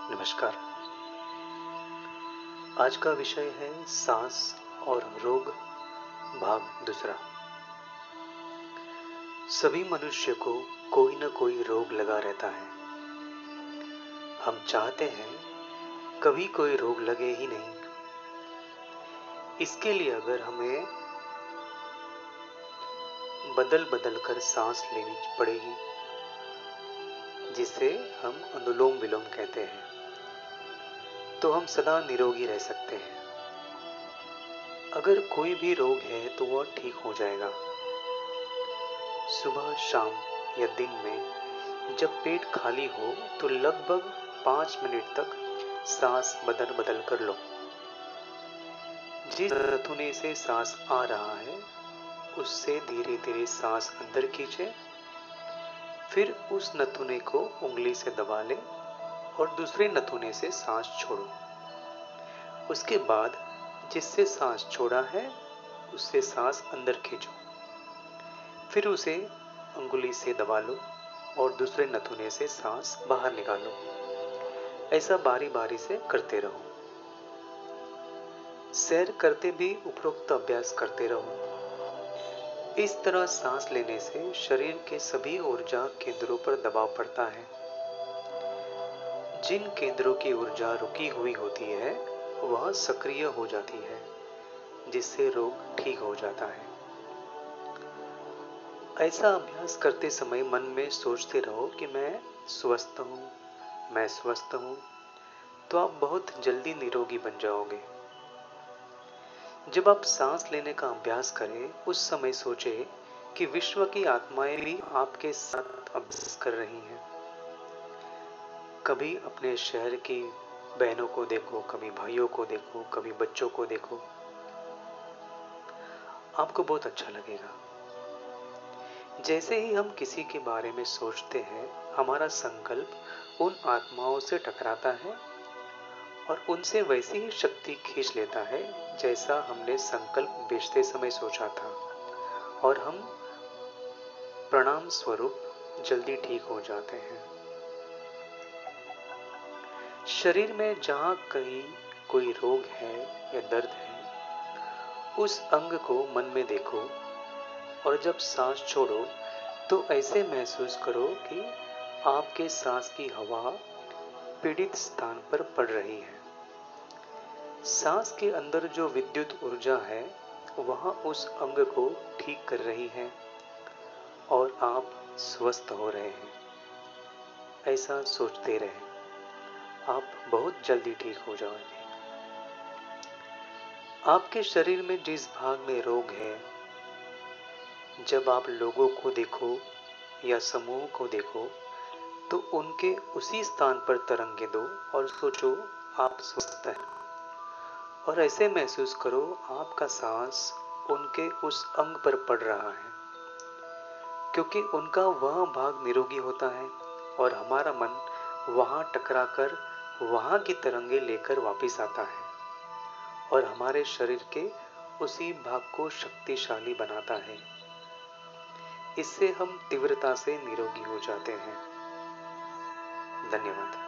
नमस्कार। आज का विषय है सांस और रोग भाग दूसरा। सभी मनुष्य को कोई न कोई रोग लगा रहता है। हम चाहते हैं कभी कोई रोग लगे ही नहीं। इसके लिए अगर हमें बदल बदल कर सांस लेनी पड़ेगी, जिसे हम अनुलोम विलोम कहते हैं, तो हम सदा निरोगी रह सकते हैं। अगर कोई भी रोग है तो वह ठीक हो जाएगा। सुबह शाम या दिन में जब पेट खाली हो तो लगभग 5 मिनट तक सांस बदल बदल कर लो। जिस नथुने से सांस आ रहा है उससे धीरे धीरे सांस अंदर खींचे, फिर उस नथुने को उंगली से दबा ले और दूसरे नथुने से सांस छोड़ो। उसके बाद जिससे सांस छोड़ा है उससे सांस अंदर खींचो, फिर उसे अंगुली से दबा लो और दूसरे नथुने से सांस बाहर निकालो। ऐसा बारी बारी से करते रहो। सैर करते भी उपरोक्त अभ्यास करते रहो। इस तरह सांस लेने से शरीर के सभी ऊर्जा केंद्रों पर दबाव पड़ता है। जिन केंद्रों की ऊर्जा रुकी हुई होती है वह सक्रिय हो जाती है, जिससे रोग ठीक हो जाता है। ऐसा अभ्यास करते समय मन में सोचते रहो कि मैं स्वस्थ हूँ, मैं स्वस्थ हूँ, तो आप बहुत जल्दी निरोगी बन जाओगे। जब आप सांस लेने का अभ्यास करें उस समय सोचे कि विश्व की आत्माएं भी आपके साथ अभ्यास कर रही हैं। कभी अपने शहर की बहनों को देखो, कभी भाइयों को देखो, कभी बच्चों को देखो, आपको बहुत अच्छा लगेगा। जैसे ही हम किसी के बारे में सोचते हैं, हमारा संकल्प उन आत्माओं से टकराता है और उनसे वैसी ही शक्ति खींच लेता है जैसा हमने संकल्प बेचते समय सोचा था, और हम प्रणाम स्वरूप जल्दी ठीक हो जाते हैं। शरीर में जहां कहीं कोई रोग है या दर्द है, उस अंग को मन में देखो और जब सांस छोड़ो तो ऐसे महसूस करो कि आपके सांस की हवा पीड़ित स्थान पर पड़ रही है। सांस के अंदर जो विद्युत ऊर्जा है वह उस अंग को ठीक कर रही है और आप स्वस्थ हो रहे हैं। ऐसा सोचते रहें, आप बहुत जल्दी ठीक हो जाओगे। आपके शरीर में जिस भाग में रोग है, जब आप लोगों को देखो या समूह को देखो तो उनके उसी स्थान पर तरंगे दो और सोचो आप स्वस्थ हैं, और ऐसे महसूस करो आपका सांस उनके उस अंग पर पड़ रहा है, क्योंकि उनका वह भाग निरोगी होता है और हमारा मन वहां टकराकर वहां की तरंगे लेकर वापस आता है और हमारे शरीर के उसी भाग को शक्तिशाली बनाता है। इससे हम तीव्रता से निरोगी हो जाते हैं। धन्यवाद।